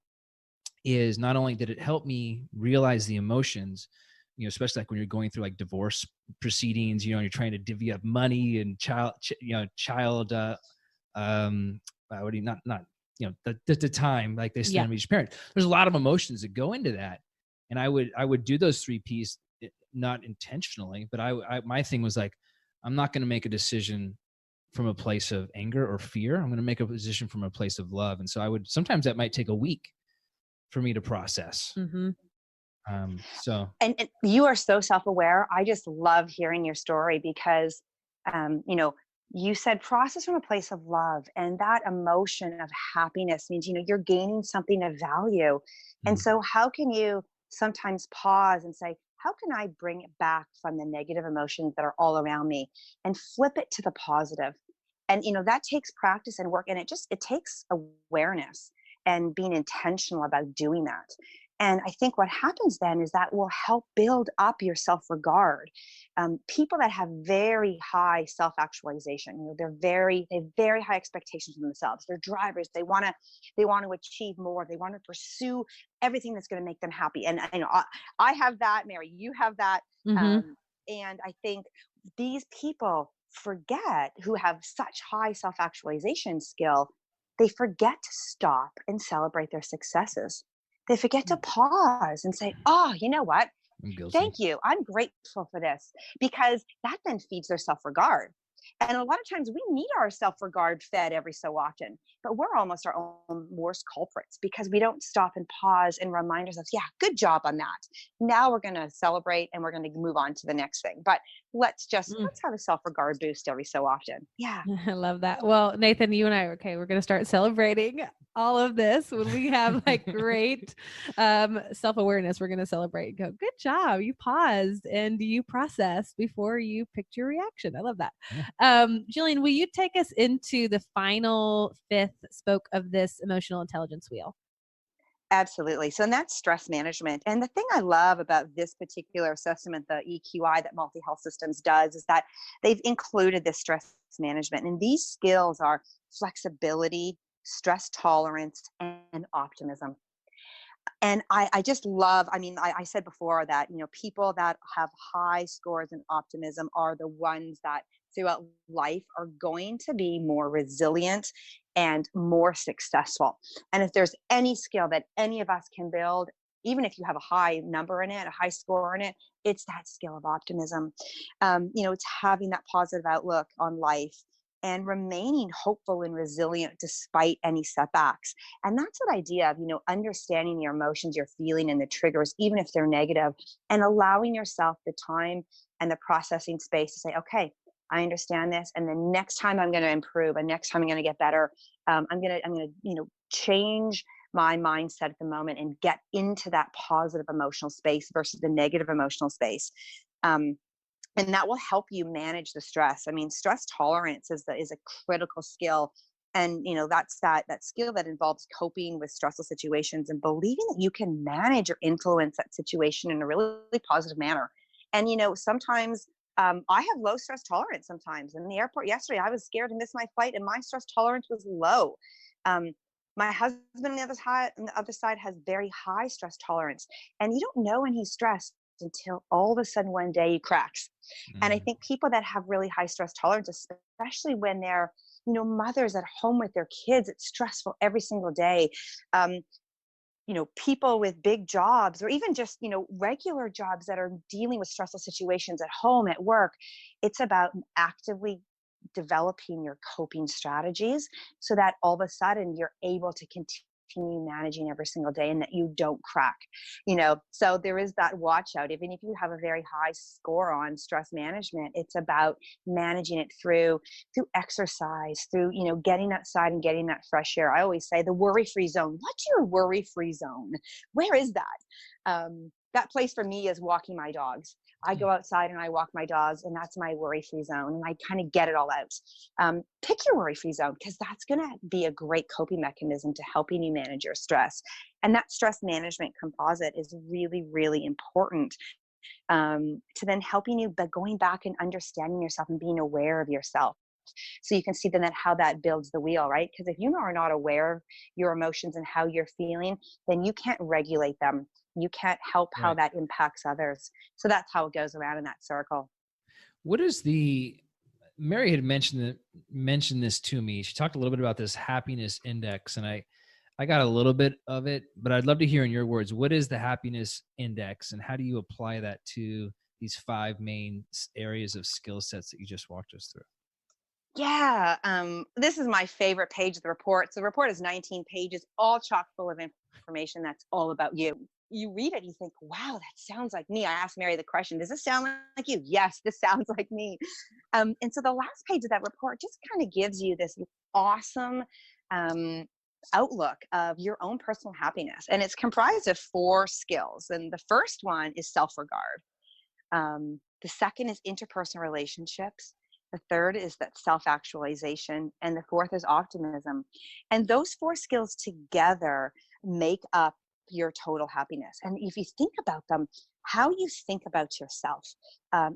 is not only did it help me realize the emotions, especially like when you're going through like divorce proceedings, you're trying to divvy up money and the time like they spend with each parent. There's a lot of emotions that go into that. And I would do those 3 P's, not intentionally, but my thing was like, I'm not going to make a decision from a place of anger or fear. I'm going to make a decision from a place of love. And so sometimes that might take a week for me to process. So. And you are so self-aware. I just love hearing your story because, you said process from a place of love, and that emotion of happiness means, you're gaining something of value. And so how can you sometimes pause and say, how can I bring it back from the negative emotions that are all around me and flip it to the positive? And, that takes practice and work. And it takes awareness and being intentional about doing that. And I think what happens then is that will help build up your self-regard. People that have very high self-actualization, they have very high expectations of themselves. They're drivers. They want to achieve more. They want to pursue everything that's going to make them happy. And I have that, Mary, you have that. And I think these people who have such high self-actualization skill, they forget to stop and celebrate their successes. They forget to pause and say, oh, you know what? Thank you. I'm grateful for this, because that then feeds their self-regard. And a lot of times we need our self-regard fed every so often, but we're almost our own worst culprits because we don't stop and pause and remind ourselves, yeah, good job on that. Now we're going to celebrate and we're going to move on to the next thing. But let's have a self-regard boost every so often. Yeah. I love that. Well, Nathan, you and I, we're going to start celebrating all of this when we have like great self-awareness. We're going to celebrate and go, good job. You paused and you processed before you picked your reaction. I love that. Jillian, will you take us into the final 5th spoke of this emotional intelligence wheel? Absolutely. So, and that's stress management. And the thing I love about this particular assessment, the EQI that Multi Health Systems does, is that they've included this stress management. And these skills are flexibility, stress tolerance, and optimism. And I just love, I mean, I said before that, people that have high scores in optimism are the ones that throughout life are going to be more resilient and more successful. And if there's any skill that any of us can build, even if you have a high number in it, a high score in it, it's that skill of optimism. It's having that positive outlook on life and remaining hopeful and resilient despite any setbacks. And that's that idea of, understanding your emotions, your feeling, and the triggers, even if they're negative, and allowing yourself the time and the processing space to say, okay, I understand this. And the next time I'm going to improve, and next time I'm going to get better. I'm going to, change my mindset at the moment and get into that positive emotional space versus the negative emotional space. And that will help you manage the stress. I mean, stress tolerance is a critical skill. And, that's that skill that involves coping with stressful situations and believing that you can manage or influence that situation in a really positive manner. And, sometimes I have low stress tolerance sometimes. In the airport yesterday, I was scared to miss my flight and my stress tolerance was low. My husband on the other side has very high stress tolerance. And you don't know when he's stressed until all of a sudden one day he cracks. And I think people that have really high stress tolerance, especially when they're, mothers at home with their kids, it's stressful every single day. People with big jobs or even just, regular jobs that are dealing with stressful situations at home, at work, it's about actively developing your coping strategies so that all of a sudden you're able to continue managing every single day and that you don't crack, so there is that watch out. Even if you have a very high score on stress management, it's about managing it through exercise, through, getting outside and getting that fresh air. I always say the worry-free zone. What's your worry-free zone? Where is that? That place for me is walking my dogs. I go outside and I walk my dogs, and that's my worry-free zone. And I kind of get it all out. Pick your worry-free zone, because that's going to be a great coping mechanism to helping you manage your stress. And that stress management composite is really, really important to then helping you, but going back and understanding yourself and being aware of yourself. So you can see then how that builds the wheel, right? Because if you are not aware of your emotions and how you're feeling, then you can't regulate them. You can't help how that impacts others. So that's how it goes around in that circle. What is Mary had mentioned this to me. She talked a little bit about this happiness index, and I got a little bit of it, but I'd love to hear in your words, what is the happiness index and how do you apply that to these 5 main areas of skill sets that you just walked us through? Yeah. This is my favorite page of the report. So the report is 19 pages, all chock full of information that's all about you. You read it, you think, wow, that sounds like me. I asked Mary the question, does this sound like you? Yes, this sounds like me. And so the last page of that report just kind of gives you this awesome outlook of your own personal happiness. And it's comprised of 4 skills. And the first one is self-regard. The second is interpersonal relationships. The third is that self-actualization. And the fourth is optimism. And those 4 skills together make up your total happiness. And if you think about them, how you think about yourself, I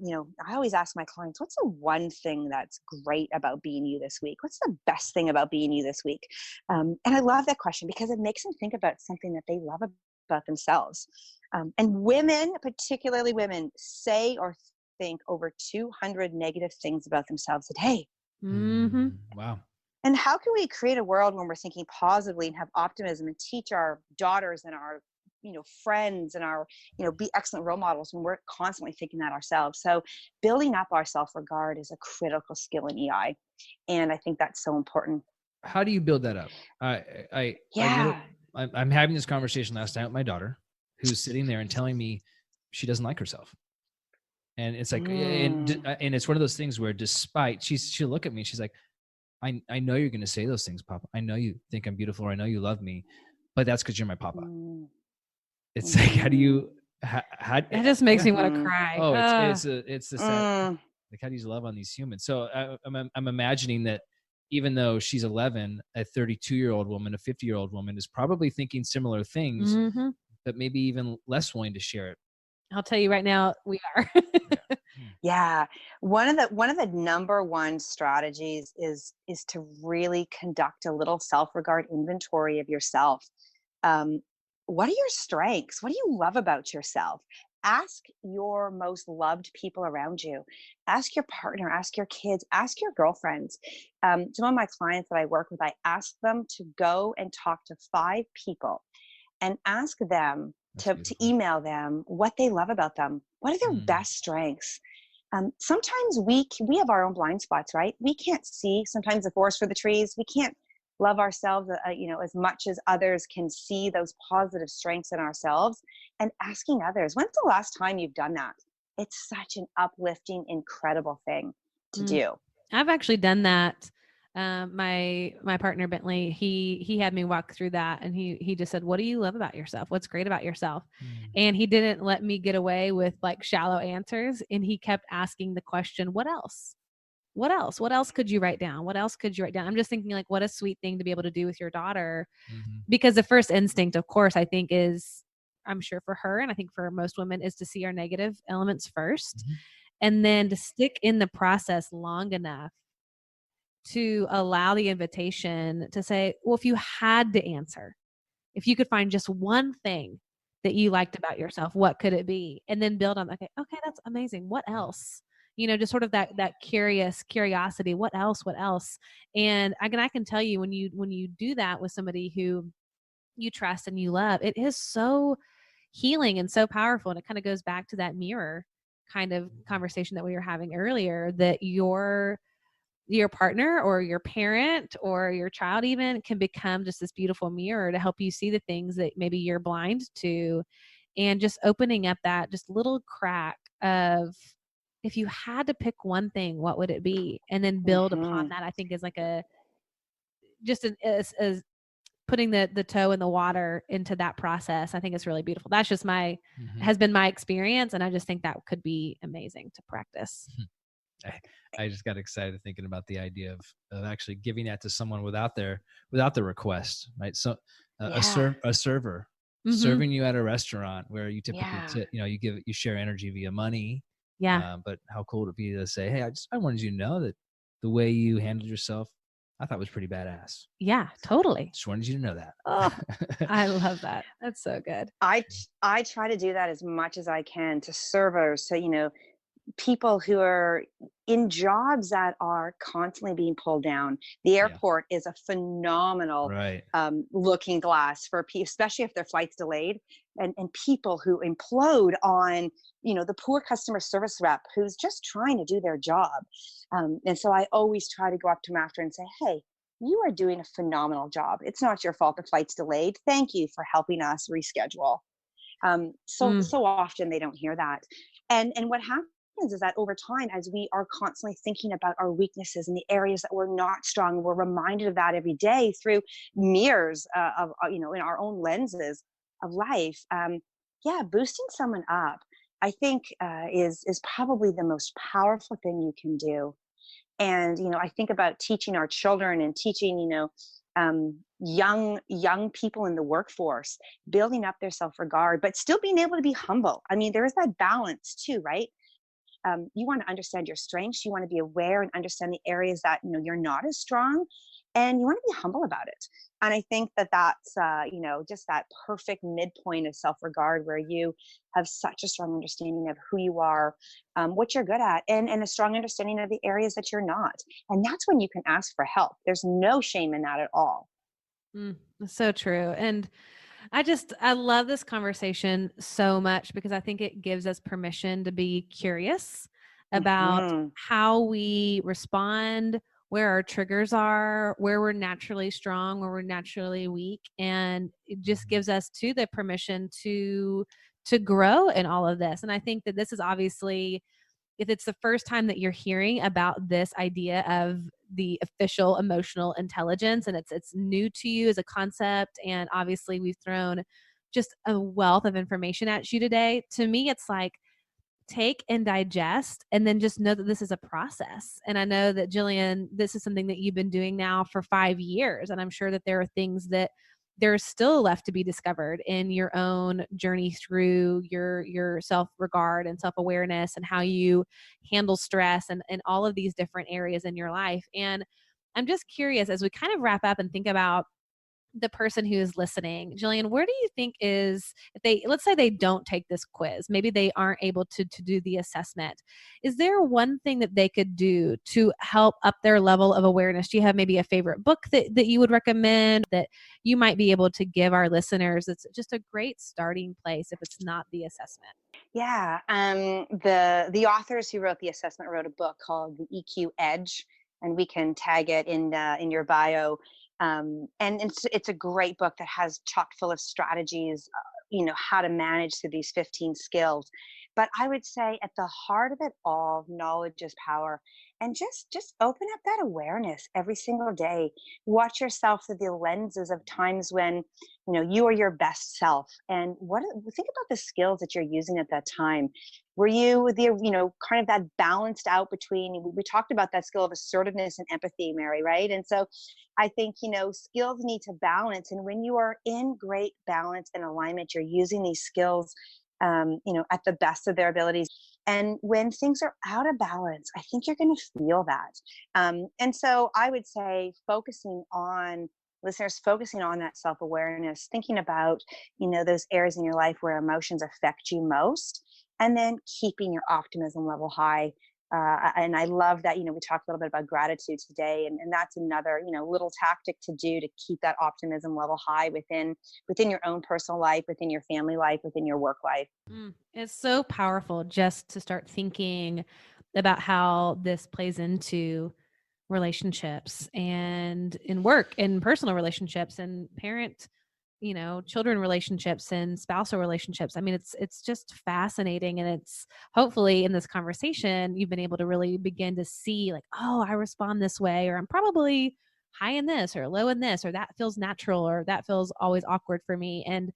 always ask my clients, what's the one thing that's great about being you this week? What's the best thing about being you this week? And I love that question because it makes them think about something that they love about themselves. And women, particularly women, say or think over 200 negative things about themselves a day. Mm-hmm. Wow. And how can we create a world when we're thinking positively and have optimism and teach our daughters and our, friends and our, be excellent role models when we're constantly thinking that ourselves? So building up our self-regard is a critical skill in EI. And I think that's so important. How do you build that up? I'm having this conversation last night with my daughter, who's sitting there and telling me she doesn't like herself. And it's like, and it's one of those things where despite she'll look at me and she's like, I know you're going to say those things, Papa. I know you think I'm beautiful, or I know you love me, but that's because you're my Papa. It's like, how do you, it just makes me want to cry. Oh, it's the sad, like, how do you love on these humans? So I'm imagining that even though she's 11, a 32-year-old woman, a 50-year-old woman is probably thinking similar things, but maybe even less willing to share it. I'll tell you right now, we are. Yeah. One of the number one strategies is to really conduct a little self-regard inventory of yourself. Um, what are your strengths? What do you love about yourself? Ask your most loved people around you. Ask your partner, ask your kids, ask your girlfriends. Some of my clients that I work with, I ask them to go and talk to 5 people and ask them That's to beautiful. email them what they love about them. What are their Mm. best strengths? Sometimes we have our own blind spots, right? We can't see sometimes the forest for the trees. We can't love ourselves, as much as others can see those positive strengths in ourselves. And asking others, when's the last time you've done that? It's such an uplifting, incredible thing to Mm. do. I've actually done that. My partner Bentley, he had me walk through that, and he just said, "What do you love about yourself? What's great about yourself?" Mm. And he didn't let me get away with like shallow answers, and he kept asking the question, "What else? What else? What else could you write down? What else could you write down?" I'm just thinking like, what a sweet thing to be able to do with your daughter, Mhm. because the first instinct, of course, I think is, I'm sure for her, and I think for most women, is to see our negative elements first, Mhm. and then to stick in the process long enough to allow the invitation to say, well, if you had to answer, if you could find just one thing that you liked about yourself, what could it be? And then build on, okay, that's amazing. What else? Just sort of that curiosity. What else? What else? And I can tell you, when you do that with somebody who you trust and you love, it is so healing and so powerful. And it kind of goes back to that mirror kind of conversation that we were having earlier, that your partner or your parent or your child even can become just this beautiful mirror to help you see the things that maybe you're blind to, and just opening up that just little crack of, if you had to pick one thing, what would it be? And then build upon Hmm. that, I think is like a, just as putting the toe in the water into that process. I think it's really beautiful. That's just Mhm. has been my experience. And I just think that could be amazing to practice. I just got excited thinking about the idea of actually giving that to someone without the request, right? So Yeah. a server Mm-hmm. serving you at a restaurant where you typically Yeah. you share energy via money. Yeah. But how cool would it be to say, hey, I wanted you to know that the way you handled yourself, I thought was pretty badass. Yeah, totally. Just wanted you to know Oh, that. I love that. That's so good. I try to do that as much as I can to servers. So, people who are in jobs that are constantly being pulled down. The Yeah. airport is a phenomenal Right. looking glass for people, especially if their flight's delayed, and people who implode on, the poor customer service rep who's just trying to do their job. And so I always try to go up to them after and say, hey, you are doing a phenomenal job. It's not your fault the flight's delayed. Thank you for helping us reschedule. Mm, So often they don't hear that. And what happens is that over time, as we are constantly thinking about our weaknesses and the areas that we're not strong, we're reminded of that every day through mirrors of in our own lenses of life. Yeah, boosting someone up, I think, is probably the most powerful thing you can do. And I think about teaching our children and teaching young people in the workforce, building up their self-regard but still being able to be humble. I mean, there is that balance too, right? You want to understand your strengths, you want to be aware and understand the areas that you're not as strong, and you want to be humble about it. And I think that that's just that perfect midpoint of self-regard where you have such a strong understanding of who you are, what you're good at, and a strong understanding of the areas that you're not. And that's when you can ask for help. There's no shame in that at all. that's so true. And I love this conversation so much, because I think it gives us permission to be curious about Hmm. how we respond, where our triggers are, where we're naturally strong, where we're naturally weak. And it just gives us too the permission to grow in all of this. And I think that this is obviously, if it's the first time that you're hearing about this idea of the official emotional intelligence, and it's new to you as a concept, and obviously we've thrown just a wealth of information at you today, to me it's like, take and digest, and then just know that this is a process. And I know that, Jillian, this is something that you've been doing now for 5 years, and I'm sure that there are things that there's still left to be discovered in your own journey through your self-regard and self-awareness and how you handle stress and all of these different areas in your life. And I'm just curious, as we kind of wrap up and think about the person who is listening, Jillian, where do you think is, if they, let's say they don't take this quiz, maybe they aren't able to do the assessment, is there one thing that they could do to help up their level of awareness? Do you have maybe a favorite book that you would recommend that you might be able to give our listeners? It's just a great starting place if it's not the assessment. Yeah. The authors who wrote the assessment wrote a book called The EQ Edge, and we can tag it in your bio. And it's a great book that has chock full of strategies, how to manage through these 15 skills. But I would say at the heart of it all, knowledge is power. And just open up that awareness every single day. Watch yourself through the lenses of times when you are your best self, and think about the skills that you're using at that time. Were you kind of that balanced out between, we talked about that skill of assertiveness and empathy, Mary, right? And so I think skills need to balance, and when you are in great balance and alignment, you're using these skills at the best of their abilities. And when things are out of balance, I think you're going to feel that. And so I would say listeners focusing on that self-awareness, thinking about, those areas in your life where emotions affect you most, and then keeping your optimism level high. And I love that, we talked a little bit about gratitude today, and that's another, little tactic to do to keep that optimism level high within your own personal life, within your family life, within your work life. It's so powerful just to start thinking about how this plays into relationships and in work and personal relationships and children relationships and spousal relationships. I mean, it's just fascinating. And it's hopefully in this conversation, you've been able to really begin to see like, oh, I respond this way, or I'm probably high in this or low in this, or that feels natural, or that feels always awkward for me. And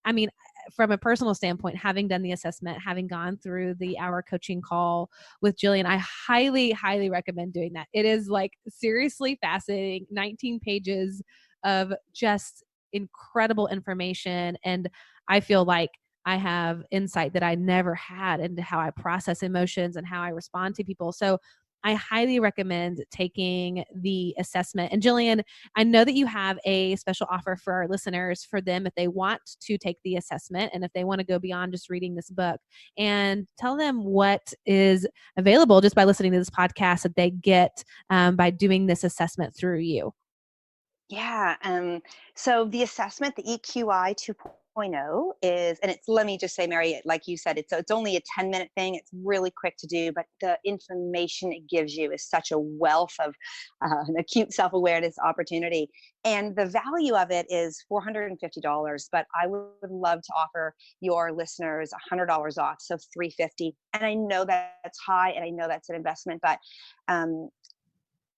I mean, from a personal standpoint, having done the assessment, having gone through the hour coaching call with Jillian, I highly, highly recommend doing that. It is like seriously fascinating, 19 pages of just incredible information. And I feel like I have insight that I never had into how I process emotions and how I respond to people. So I highly recommend taking the assessment. And Jillian, I know that you have a special offer for our listeners, for them if they want to take the assessment and if they want to go beyond just reading this book, and tell them what is available just by listening to this podcast that they get by doing this assessment through you. Yeah. So the assessment, the EQI 2.0 is, and let me just say, Mary, like you said, it's only a 10-minute thing. It's really quick to do, but the information it gives you is such a wealth of an acute self-awareness opportunity. And the value of it is $450, but I would love to offer your listeners $100 off. So $350. And I know that's high, and I know that's an investment, but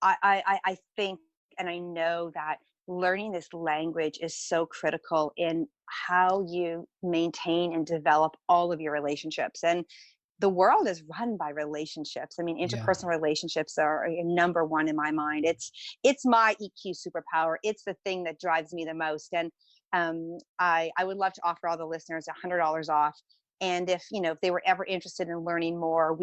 I think, and I know that learning this language is so critical in how you maintain and develop all of your relationships. And the world is run by relationships. I mean, interpersonal relationships are number one in my mind. It's my EQ superpower. It's the thing that drives me the most. And I would love to offer all the listeners $100 off. And if they were ever interested in learning more,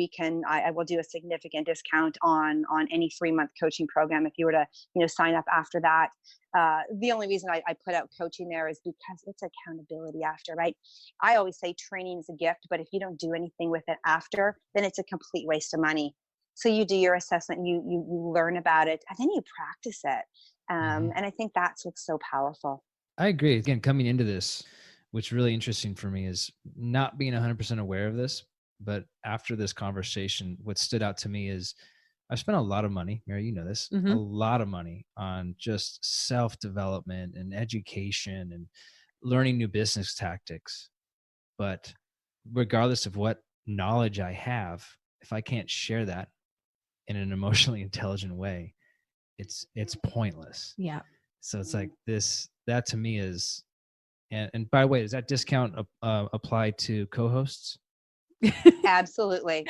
I will do a significant discount on any 3-month coaching program if you were to sign up after that. The only reason I put out coaching there is because it's accountability after, right? I always say training is a gift, but if you don't do anything with it after, then it's a complete waste of money. So you do your assessment, you learn about it, and then you practice it. And I think that's what's so powerful. I agree. Again, coming into this, what's really interesting for me is not being 100% aware of this, but after this conversation, what stood out to me is I've spent a lot of money, Mary, you know this, a lot of money on just self-development and education and learning new business tactics. But regardless of what knowledge I have, if I can't share that in an emotionally intelligent way, it's pointless. Yeah. So it's like that to me is, and by the way, does that discount apply to co-hosts? Absolutely.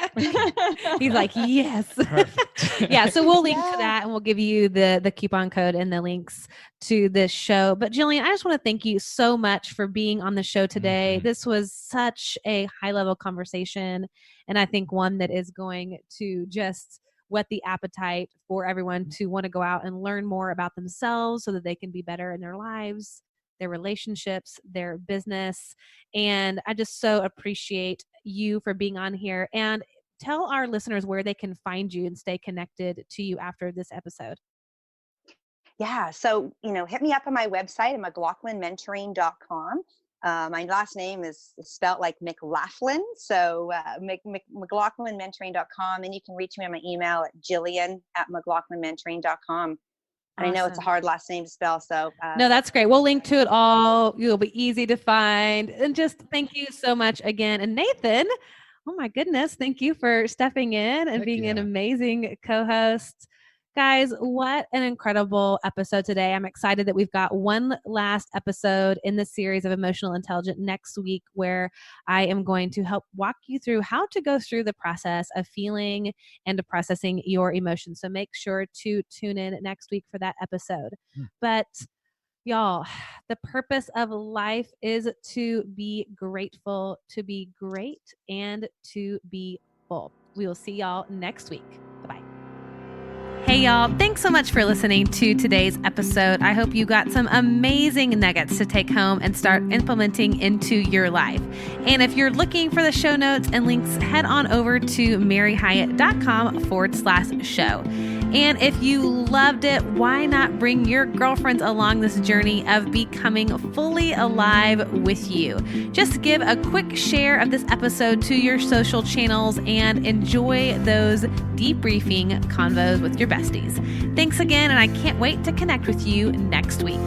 He's like, yes. Perfect. Yeah. So we'll link to Yeah. that and we'll give you the coupon code and the links to this show. But Jillian, I just want to thank you so much for being on the show today. Mhm. This was such a high level conversation. And I think one that is going to just whet the appetite for everyone to want to go out and learn more about themselves so that they can be better in their lives, their relationships, their business. And I just so appreciate you for being on here. And tell our listeners where they can find you and stay connected to you after this episode. Yeah. So, hit me up on my website at McLaughlinMentoring.com. My last name is spelled like Mclaughlin. So McLaughlinMentoring.com. And you can reach me on my email at Jillian@McLaughlinMentoring.com. And I know it's a Awesome. hard last name to spell. So No, that's great. We'll link to it all. You'll be easy to find. And just thank you so much again. And Nathan, oh my goodness, thank you for stepping in and Heck being an yeah. amazing co-host. Guys, what an incredible episode today. I'm excited that we've got one last episode in the series of Emotional Intelligence next week, where I am going to help walk you through how to go through the process of feeling and processing your emotions. So make sure to tune in next week for that episode. But y'all, the purpose of life is to be grateful, to be great, and to be full. We will see y'all next week. Bye-bye. Hey, y'all. Thanks so much for listening to today's episode. I hope you got some amazing nuggets to take home and start implementing into your life. And if you're looking for the show notes and links, head on over to maryhyatt.com/show. And if you loved it, why not bring your girlfriends along this journey of becoming fully alive with you? Just give a quick share of this episode to your social channels and enjoy those debriefing convos with your besties. Thanks again, and I can't wait to connect with you next week.